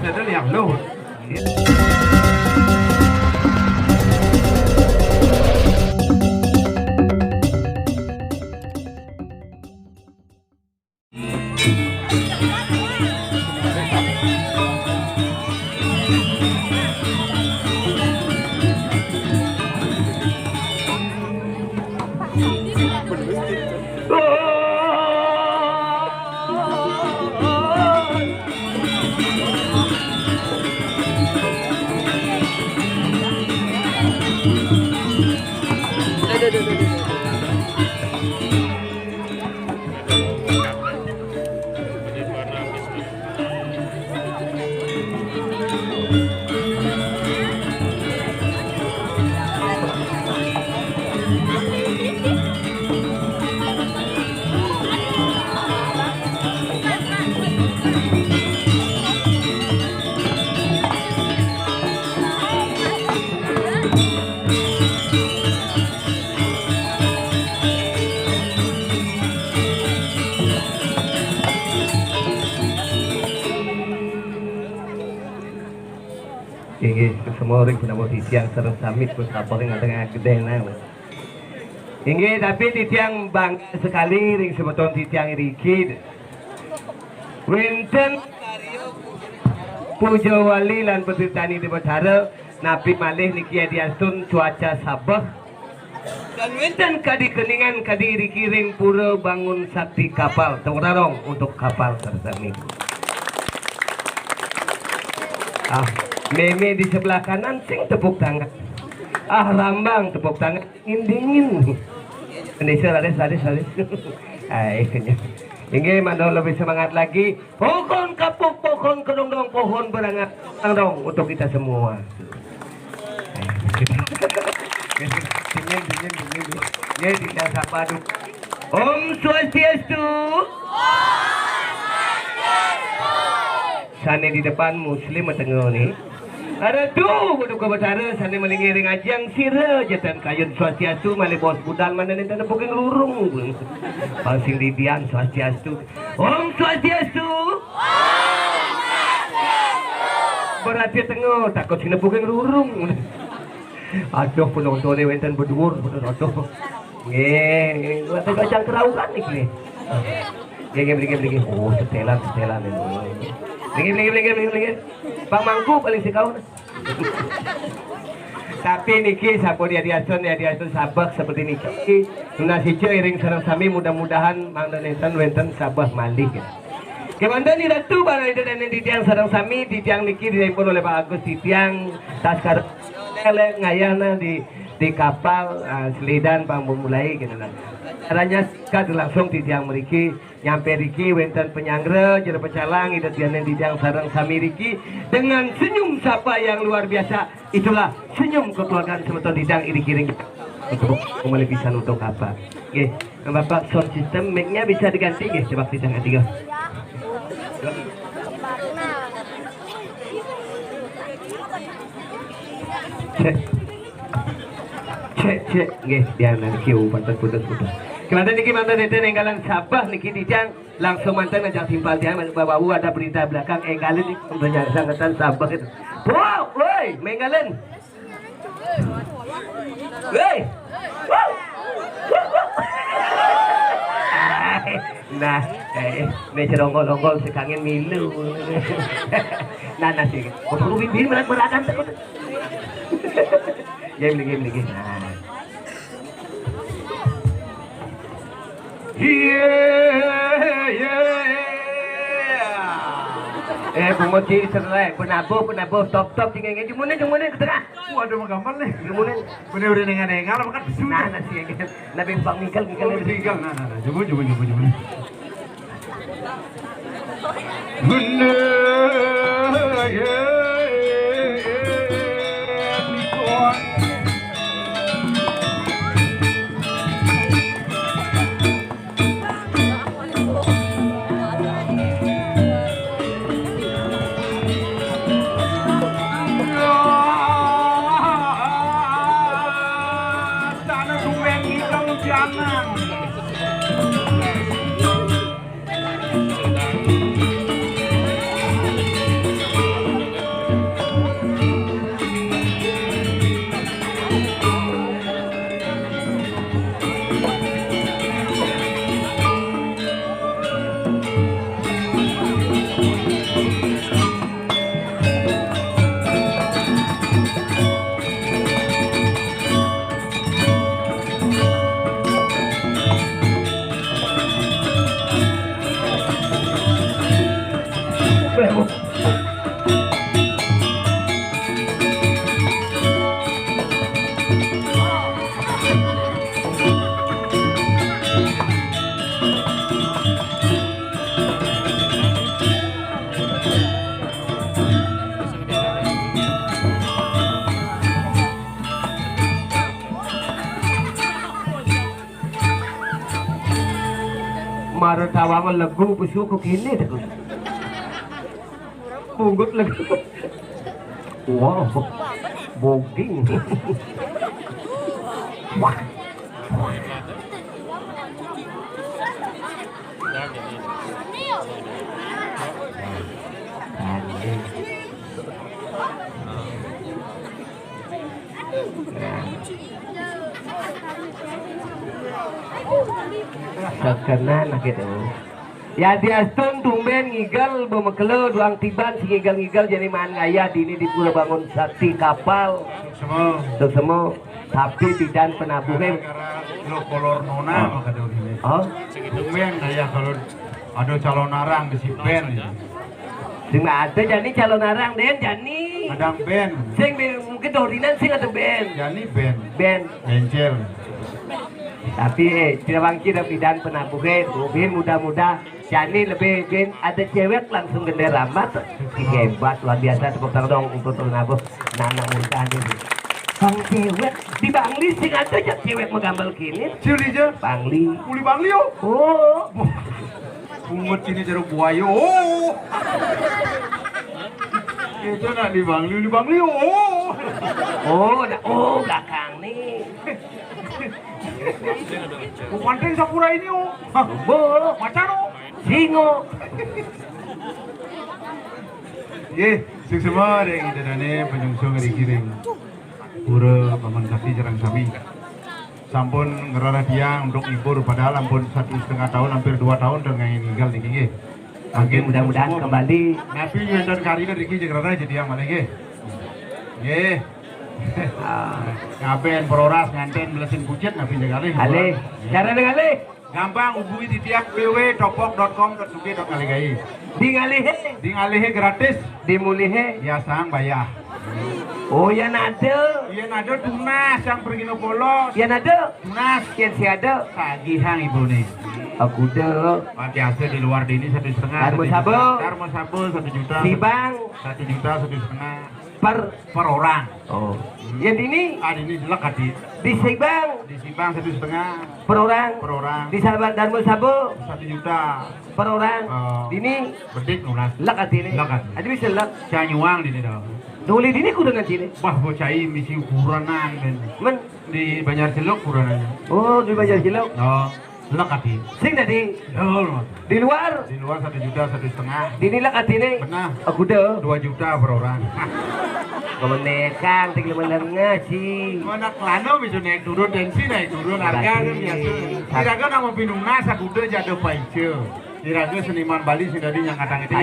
ada yang lu. Semua orang pun mau titiang serang samit pun apa yang ada gede nama. Inge tapi titiang bang sekali ring sebetul titiang rikid. Winten puja wali lan petitani di Batara napi malih niki diastun cuaca sabah dan winten kadi keningan kadi rikiring pura bangun sakti kapal tengorong untuk kapal tersebut. Meme di sebelah kanan sing tepuk tangan. Lambang tepuk tangan dingin. Indonesia laris. Ini mana lebih semangat lagi. Pohon kapuk, pohon kedong-dong, pohon berangat dong untuk kita semua. Dingin. Ya tidak sapa dulu. Om Swastiastu. Sana di depan Muslim tengah ni. Ada tu budak Batara sana melingiring ajang sira jatan kayun Swastiastu malih bos budal mana ni tanah bukan rurung. Pangsing didian Swastiastu. Om Swastiastu. Berarti tengah takut sini bukan rurung. Aduh penonton ni wenten berdur aduh. Nge, waktu kacang keraukan ni. Gini. Oh setelan ni. Lagi. Bang Mangku paling sikau. Tapi niki sapo dia diasun sabah seperti niki. Nasi iring sareng sami mudah-mudahan mangdanentan wenten sabah malih. Kemana ni Ratu barang itu dan di tiang sareng sami di tiang niki dipun oleh Pak Agus di tiang taskar ngayana di kapal selidan pambumulai gitu kan. Caranya sikat langsung di tiang meriki nyampe riki wenten penyangre jero pecalang itu tianen di tiang sarang sami riki dengan senyum sapa yang luar biasa. Itulah senyum kekeluargaan semeton di tiang iri kiring untuk kembali pisan untuk apa. Oke, Bapak sound system mic-nya bisa diganti nggih coba di tiang ketiga. Cek nggih dia nanti pantas putus. Kemudian niki mantan itu enggalan Sabah niki dijang langsung mantan ngajak timpal dia bawa ada berita belakang enggalan di banyak sanggatan Sabah itu. Wow, woi, menggalan. Woi. Nah, ini cerongkol-ongkol sekangin milu. Nah, nasi. Perlu bibir berat-beratan takut. Game lagi. Nah. Pemoci serai, penabuh, top cingengnya jemune ke tengah. Waduh gampang nih. Jemune, bener udah nengal makan besu. Nah nasi yang nabi bang mingkel. Nah, coba. Maro tawangan lagu pesuku kini dah. Bunggut lagu. Wow, boging. Wah. Sekenan gitu. Ya diastun tumben ngigal bemekelo duang tiban si ngigal-ngigal jadi man ngaya dini di Pulau Bangun Sakti kapal. Semua. Semua tapi bidan penabuhe. Lo kolor nona maka dulu ini. Oh, Tumben ya kalau ada calon arang di si Ben. sing ada jani calon arang den jani. Ada Ben. Sing mungkin dorinan sing atau ben. Jani Ben. Ben. Angel. Tapi tidak kira bidan penabuhe, bin muda-muda. Jani lebih bin ada cewek langsung gede rambat. Hebat luar biasa tepuk tangan dong untuk penabuh anak muda ini. Bang cewek di Bangli sing ada aja cewek menggambal kini. Cili je. Bangli. Uli Bangli yo. Oh. Pungut ini jeruk buaya. Oh. Itu nak di Bangli yo. Oh, belakang nih. Kumanting sapura ini yo. Bo, Macan yo. singo. Ye, sing semua ada kita dane penyungsung dari kiring. Pura paman kasih jarang sami. Sampun ngerara tiang untuk ibur padahal ampun 1,5 tahun hampir 2 tahun dengan tinggal di kiri. Makin mudah-mudahan kembali. Nabi nyendan kari dari kiri ngerara jadi yang mana ge? Ye. Ngapain peroras nganten belasin bujet nabi jagali. Ale, cara dengan ale. Gampang hubungi di tiap www.topok.com.uk.ngaligai. Di ngalihe, Di ngalihe gratis. di mulihe. Ya sang bayar. Oh, ya nade. Iya nado tunas yang pergi no polos. Ya nade. Tunas Kian si ada. tagihan ibu nih. Aku deh. Mati hasil di luar dini 1,5. Darmo sabo. Darmo sabo 1 juta. Si bang 1 juta 1,5 per orang. oh. Yang ini Ini jelek hati. di si bang Di Sibang 1,5 per orang. orang. Di sahabat Darmo Sabo 1 juta. per orang. Oh. Dini Bedik nunas. lek hati ini. Lek hati. Ada bisa lek. Saya nyuang di sini dah. Nuli dini kudu nanti ini. Wah bocah ini misi ukuranan kan. Men. Di Banjar Celuk ukuranannya. Oh, di Banjar Cilok. Oh, lek hati. Sing tadi Oh, di luar. di luar 1 juta 1,5. Dini lek hati ini. Benar. Aku deh. 2 juta per orang. Kemenekang tinggal menengah sih. Mana kelano bisa naik turun tensi naik turun harga kan biasa. Kira-kira nama pinungna sakuda jatuh paice. Kira-kira seniman Bali sendiri yang kadang itu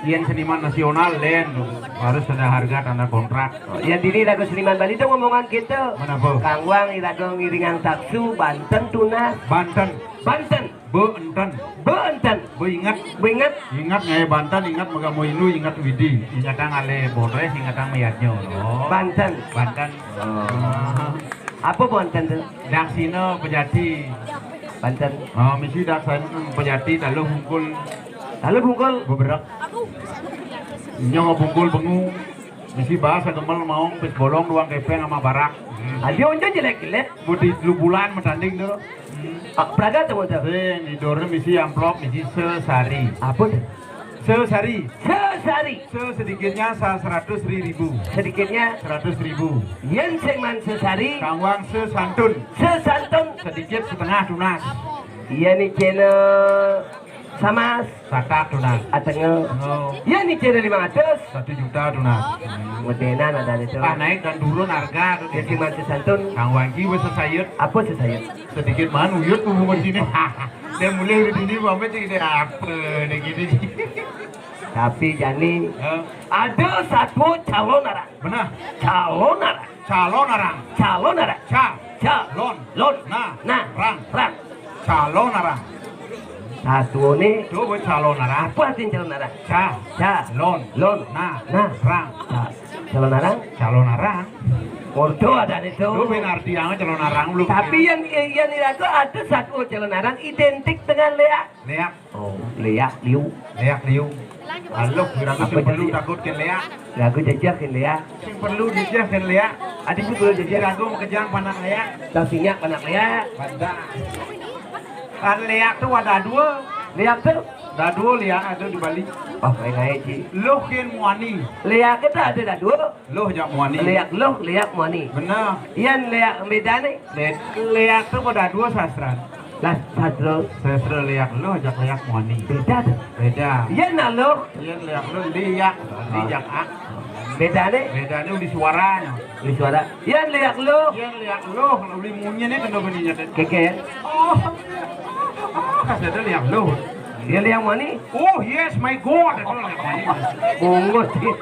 yang seniman nasional lain harus ada harga tanda kontrak. Yang dini lagu seniman Bali itu ngomongan kita. Kenapa? Kang Wang irago ngiringan taksu Banten tunas. Banten, Banten, Beenten, Banten. Ingat Ingat ingat ngai Banten ingat magamu inu ingat Widi ingat ngale bodoh ingat mayatnya loh. Banten. Banten. Apa Banten tuh? Daksino Pejati. Banten. Oh, misi daksan Pejati lalu bungkul Lalu bungkul. beberak. Nyo bungkul bengu. Misi bahasa gemel mau pis bolong doang kepeng sama barak. Ada onjo jelek-jelek. Budi lu bulan mentanding tuh. Praga tuh tuh. Di dornya misi amplop misi sesari. Apa tuh? Sesari. Sesari. Sedikitnya 100.000. Sedikitnya 100.000. yen sengman sesari. Kangwang sesantun. Sesantun. Sedikit setengah tunas. Iya nih channel sama Sakak tunas. atenge. Oh, Iya nih channel 500. 1 juta tunas. Modenan ada itu. Ah naik dan turun harga. Yang sengman sesantun. Kangwang ki wes sesayut. Apa sesayut? Sedikit man uyut hubungan sini. Dia mulai dari sini mama jadi apa nih gini. Tapi Jani ada satu calon arang. Benar. Calon arang. Calon arang. Calon arang. Calon. Lon. Nah. Nah. Rang. Rang. Calon arang. Satu ini Coba calon arang. apa artinya calon arang? Calon. Lon. Nah. Nah. Rang. Calon arang. Calon arang. Ordo ada itu. Lu benar artinya calon arang lu. Tapi yang itu ada satu calon arang identik dengan Lea. Leak. Oh, Lea, Liu. Leak liu. Halo, kira-kira Apa perlu jadi? takut ke leak. Lagu jajakin Lea. Sing perlu dijah ke leak. Ada juga perlu jajar. Kira-kira kejang panak leak. Tasinya anak Lea. Banda. Kan liak tuh ada dua. Liak tuh. Ada dua liak ada di Bali. Oh, kayak Ci. Loh kian muani. Liak kita ada dah dua. Loh jak muani. Liak muani. Benar. Iyan liak bedane. Liak tuh ada dua sastra. Lah sastra. Sastra liak loh jak liak muani. Beda tuh. Beda. Iyan nah lo. Iya liak loh liak. Liak a. Bedane. Bedanya di suaranya. Di suara. Iyan liak lo. Iya liak loh. Lebih munyanya kena beninya tadi. Keke. Oh. Kasih liak loh. Iyan liak muani. Oh yes, my God. Itu liak muani. Bungut sih.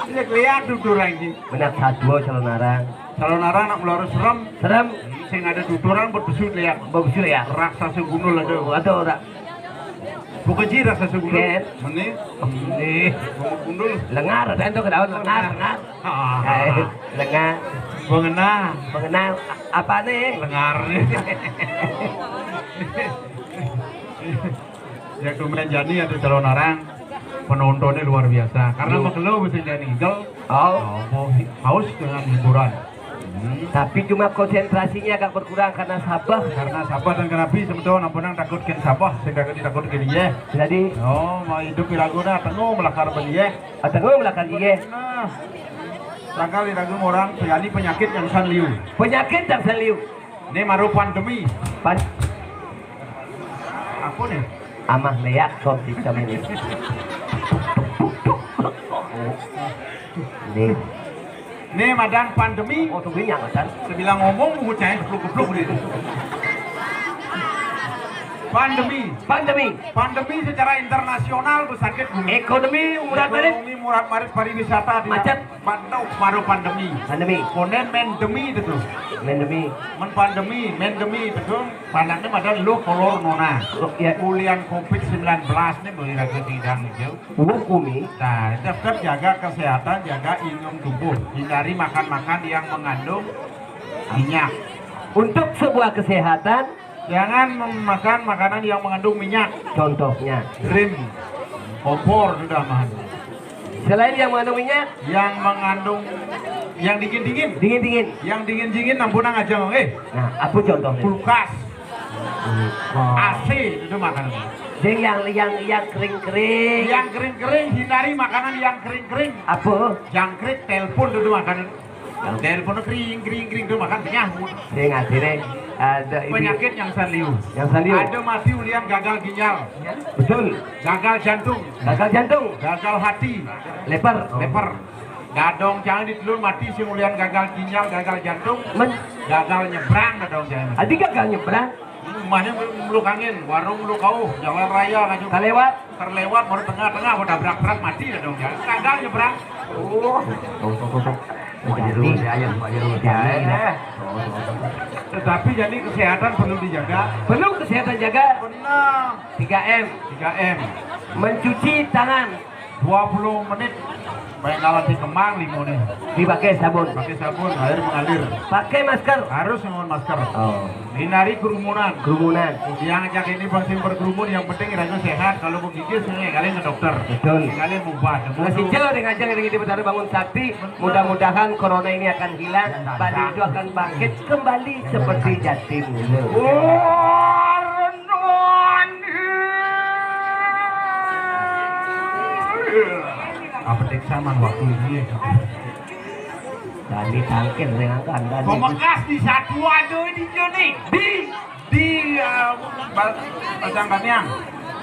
Lihat duduran ini. Benak sadua calon narang. Calon narang nak melarus serem. Serem. Sing ada duduran berbesut lihat. Bagus ya. Raksasa gunul ada. Ada orang. Bukan ji raksasa gunul. Ken. Mana? Nih. Gunul. Lengar, dan tu kedaun lengar. Lengar. Mengenal. Apa nih? Lengar. Ya kemudian Jani ada calon narang. Penontonnya luar biasa karena makelo bisa jadi haus dengan hiburan. Tapi cuma konsentrasinya agak berkurang karena Sabah. Karena Sabah dan Kenapi sebetulnya nampunang takut ke Sabah sehingga takut ke dia. Jadi Mau hidup di Laguna tengok melakar beliau. atau gue melakukan dia. Nah, sangkal di Laguna orang terjadi penyakit yang sanliu. Penyakit yang seliu. Ini maru pandemi. Apa nih? Amah leak sound system ini. Nih madang pandemi. Oh tungguin yang kan? Sebilang ngomong bocahnya kepluk-kepluk deh. Pandemi secara internasional bersakit bumi. Ekonomi murat-marit. Ekonomi murat-marit pariwisata di Macet. Bandau baru pandemi. Kemudian mendemi itu. Mendemi itu pandangnya ada lu kolor nona. Ya. Ulian COVID-19 nih beli lagi tidak hijau. Hukumi. Nah, tetap jaga kesehatan, jaga imun tubuh, hindari makan-makan yang mengandung minyak. Untuk sebuah kesehatan, Jangan makan makanan yang mengandung minyak. contohnya. Krim, kompor sudah mahal. Selain yang mengandung minyak, Yang mengandung yang dingin-dingin. dingin-dingin. Yang dingin-dingin nampunang aja Nah, apa contohnya? kulkas, AC itu makanan. Yang kering-kering. Yang kering-kering hindari makanan yang kering-kering. Apa? Jangkrik, telepon itu makanan. Telepon kering itu makan penyahut. Sing akhirnya ada ini. Penyakit yang sanliu. Yang sanliu. Ada mati ulian gagal ginjal, Betul. gagal jantung, Gagal jantung, gagal hati, leper. gadong jangan ditelur mati si ulian gagal ginjal, gagal jantung, gagal nyebrang gadong jangan. Adi gagal nyebrang, Rumahnya meluk angin, warung meluk kau, jalan raya ngaju. Terlewat baru tengah-tengah baru dabrak mati gadong jangan. Gagal nyebrang. Tetapi jadi kesehatan perlu dijaga. Perlu kesehatan jaga. Benar. 3M. 3M. Mencuci tangan. 20 menit. Baik kalau di Kemang limonnya. Dipakai sabun. Pakai sabun, air mengalir. Pakai masker. Harus menggunakan masker. Oh. Hindari kerumunan. Yang ajak ini vaksin berkerumun yang penting rasanya sehat. Kalau mau gigit sebenarnya kalian ke dokter. Betul. Kalian mubat. Masih jauh dengan ajang yang di Betara Bangun Sakti. Mudah-mudahan corona ini akan hilang. Bali itu akan bangkit kembali seperti jati mula. Apa teksaman waktu ini? Bali tangkir dengan kandang. Pemekas di satu ada di sini. Di Bacangkaniang.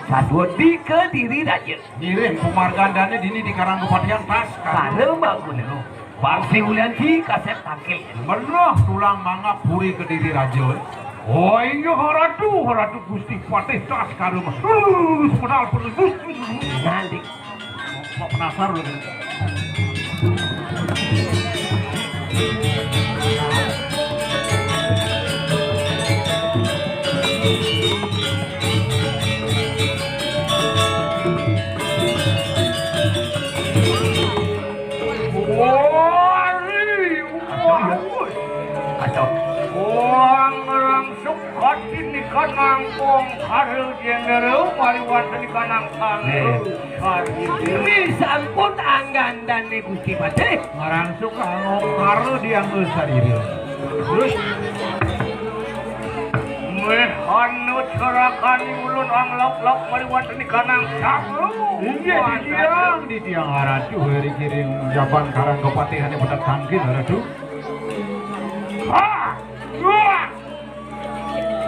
Satu di Kediri aja. Kirim penghargaan dana dini di Karanggupatian pas. Karena bangun itu. Bangsi ulian si kasep tangkil. Belah tulang mangga puri Kediri Raja. Oh ini haratu Gusti Patih tas karuma. Sepedal perlu. Nanti. Kok penasaran loh. Kacau. Orang sukat ini kanang kong karel jenderal wariwatan di kanang kangel. Ini sampun anggan dan Gusti Patih. Orang suka ngokar diambil sendiri. Terus ani ulun ang lok-lok mari wonten di kanang saklu. Iya di tiang aratu hari kiring jaban karang kepatihan yang benar tangkin aratu. Ha! Dua!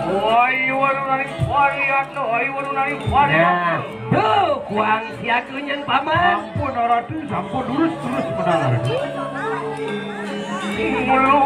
Woi waru nari variat no, woi waru nari variat. Nah, tuh kuang siakunyan paman. Sampun aratu, sampun lurus pedang aratu. Mulu.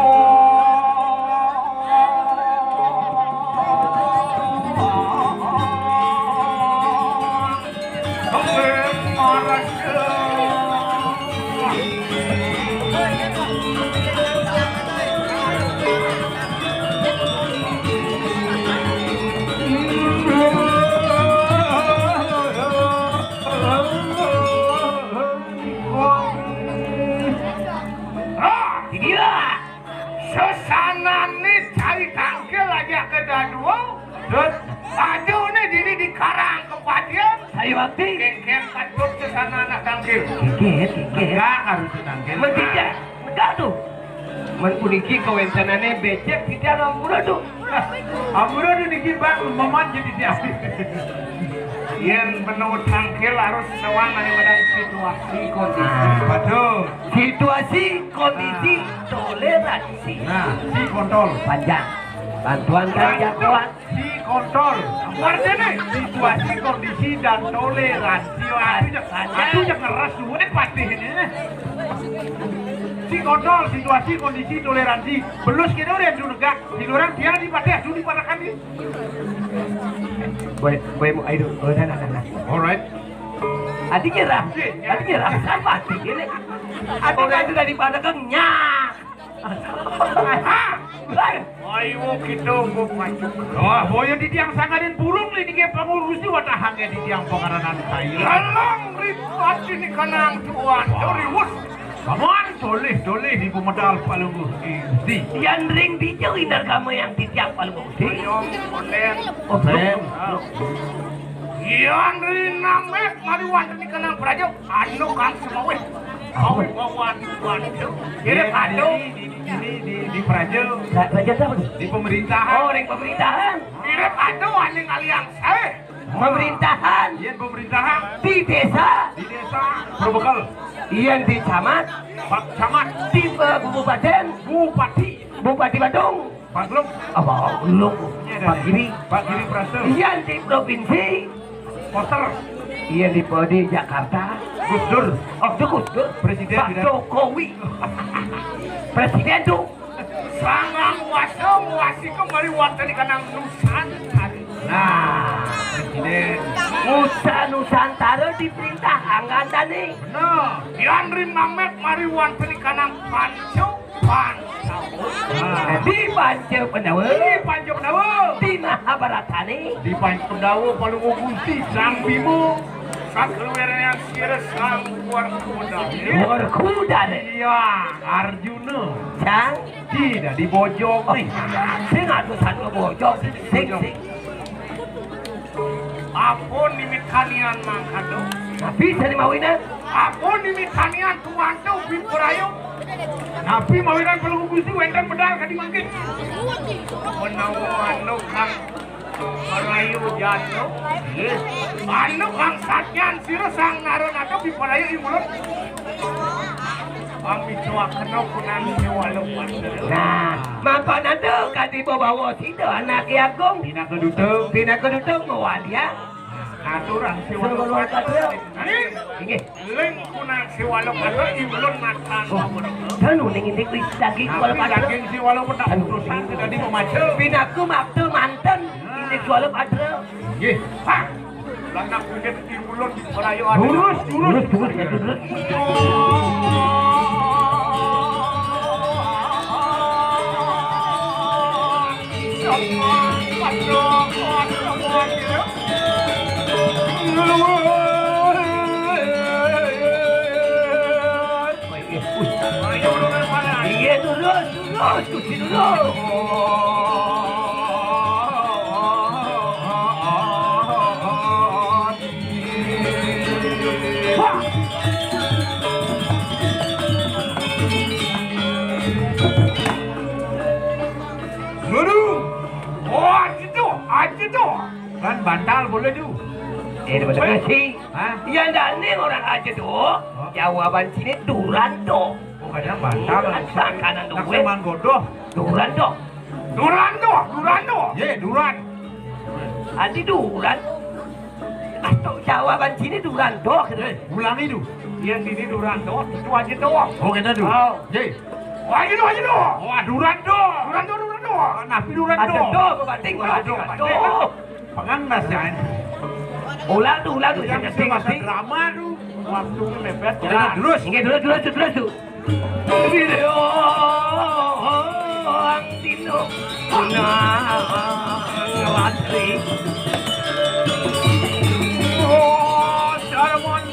Sesanane cari tangkel aja ke dadua. Terus aduh nih dini di karang kepatian. Ayo waktu. Kengkeng katut sesanana tangkel. Kikit. Enggak harus tangkin. Mentija, enggak tuh. Menpuniki kawentanane becek tidak ngambura tuh. Amuro niki bang meman jadi siapa? Yen menurut tangkel harus sewang daripada situasi kondisi. Betul. Situasi, kondisi, toleransi. Nah, si kontrol. Panjang. Bantuan kerja kuat. Si kontrol. Artinya Situasi, kondisi dan toleransi. Atunya keras dulu nih pasti ini. Si kontrol, situasi, kondisi, toleransi. Belus kita udah juga. Di luar dia di patih, di pada kami. Boy mau ayo. Oh, nah. Alright. Adi nyerah sama hati ini. Adi itu daripada kenyak. ayo kita memajuk. Oh, boyo di tiang sangarin burung nih dia pengurusi watahangnya di tiang pengaranan saya. Dalam ribat ini kanang tuan Doriwus. Kamuan doleh di pemedal paling di. Yang ring dijauh indar kamu yang di tiang paling bukti. Yang konen. Yang rinamet mariwan ini kanang prajo. Anu kang semawet. Kau wawan itu. Kira kado. Di Praja. Raja siapa tuh? Di pemerintahan. Oh, ring pemerintahan. Kira kado aning aliang saya. Pemerintahan. Iya pemerintahan. Di desa. Di desa Probekal. Iya di camat. Pak Camat. Di Kabupaten. Bupati Bandung. Pak Gluk. Apa? Belum. Pak Giri. Pak Giri Prase. Iya di provinsi. Poster. Iya di Jakarta. Gus Dur. Oh, itu Gus Dur. Presiden Pak tidak. Jokowi. Presiden tuh. Sangang wasi kembali wonten di kanang Nusantara. Nah, presiden. Nusantara diperintah angkatan nih. Benar. Yang rinamet mari wonten di kanang Pancaw. Di Pancaw Pendawa. Di Pancaw Pendawa. Di Mahabharata nih. Di Pancaw Pendawa paling Gusti Sang Bimo. Sakeluarnya sira sang kuda. Berkuda nih. Iya, Arjuna. Sang. Tidak di Bojong nih. Sing atuh satu bojong. Sing. Apun nimitanian mangkado. Tapi bisa dimauinan. Apun nimitanian tuan tuh bipurayo. Nabi mawinan paling Gusti wenten medal kadi mangkin. Menawa anu kang merayu jatuh. Anu kang satyan sira sang naron atuh bipurayo imulun. Kami coba kenal kunan walau Nah, mapanan tuh kadi bawa situ anak Agung. Dina kedutung. Tina kedutung ngawalia. Aturang si Walau walau kadeu. Ini Inggih. leng kunan si walau atuh imulun matan. Tanu ning indik wis daging wal Tapi daging si walau pedak urusan tidak di pemacu. Pinaku maptu manten. Indik wal padre. Nggih. Hah? Lanak kudet imulun bipurayo Lurus. Iya terus, cuci dulu. Aji tuh. Kan bantal boleh tuh. Bener sih. Hah? Ya dane orang aja tuh. Jawaban sini Duranto. Bukannya bantal. Duran kanan Nak duwe. seman godoh. Duranto. Duranto. Ye, Duran. Adi Duran. Atau jawaban sini Duranto. Ulang itu. Yang ini Duranto, itu aja doang. Oh, kita tuh. Oh. Ye. Aja doang. Oh, Duranto. Duranto. Napi Duranto. Ada do kebating Aduh, do. Pengandas ya. Ulang tuh. Yang itu masa drama tuh. Waktu mepet. Jadi terus. Ingat dulu. Video ang dino ratri. Oh, Sarwan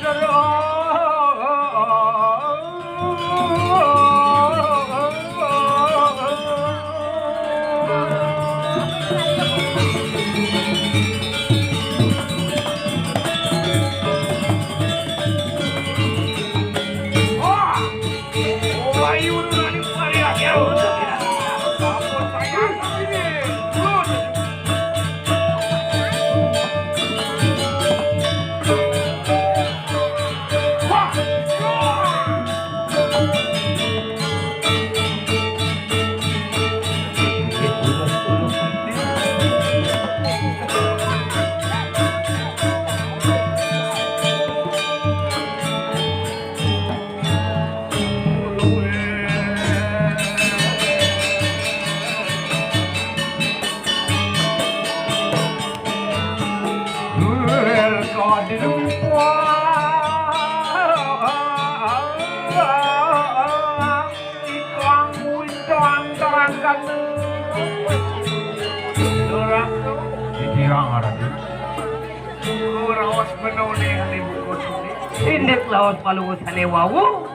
Indek lawan palungan sanewawu.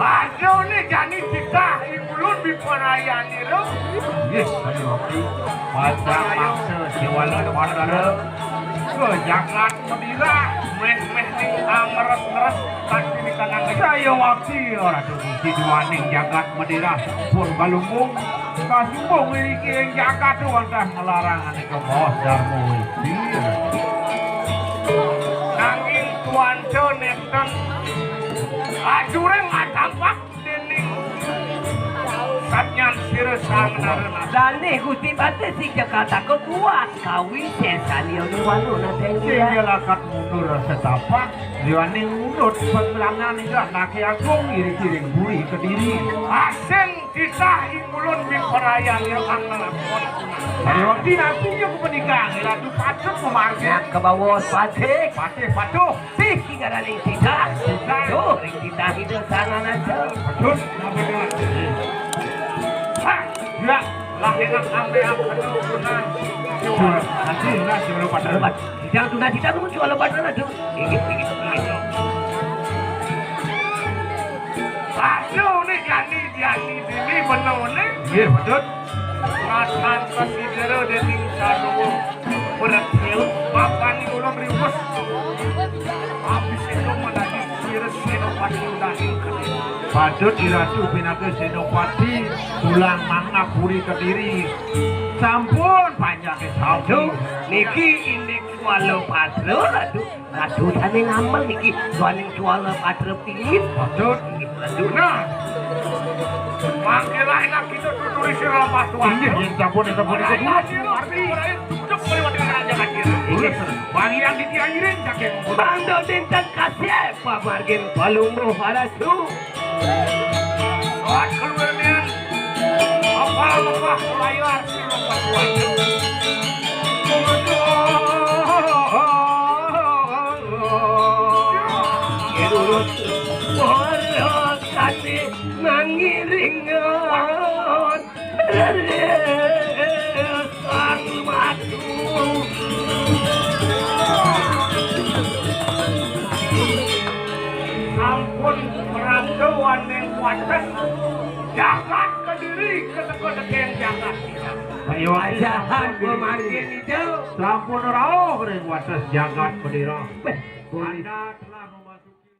Aduh nih jani kita ibulun biparaya niru. Yes, tadi waktu. Baca mangsa siwalan wadara. Kejagat Madura, meh ning ngeres tadi di kanan Saya waktu orang tuh si duaning jagat Madura pun balunggung. Kasumbong miliki yang jagat tuh antah melarang ane ke bos darmo isi. Nanging tuan neten ajureng atampak dening satnyan siresang narena. Dane Gusti Bate si Jakarta kuat kawin sesanio ni walu na Dia lakat mundur setapak. Diwaning mundur penglangan itu laki agung iri-iring buri ke diri. Aseng kita ibulun biparaya niru anggalapon. Dari waktu nanti dia ke pernikahan, Ratu Patuh memarkir. ke bawah Bate. Patuh. Tiki garaling kita. Tuh, ring kita hidup sangat aja. Patuh. Hah, ya, lahiran ambe apenunan. Nanti sebelum pada Lebat. Jangan tuna kita tuh jual lebat mana tuh. Ingit. Aduh nih jani ini bener nih. Iya, betul. Ratan kasidero dening saruwo berhasil papan ulang riwes habis itu menjadi sirus senopati udahin Patut diratu pinake senopati tulang mangna puri ke diri. Sampun panjangnya Aduh, sampun. niki indek swallow patre ratu tane ngamal niki swaning swallow patre pingit. Patut. Aduh, nah makilah enak kita tuturi sirah patuan Iya, yang sampun itu pun itu. bagi yang ditiangirin kakek bando dinten kasih pamargin palunggo harasu. Soal keluarnya apa layar sirah patuan Kati mangiringan sang matu. Sampun perantauan yang wates jagat ke diri ketek-ketek jagat Ayo Wajahan pemargin itu. sampun rauh ring wates jagat berdiri. Boleh.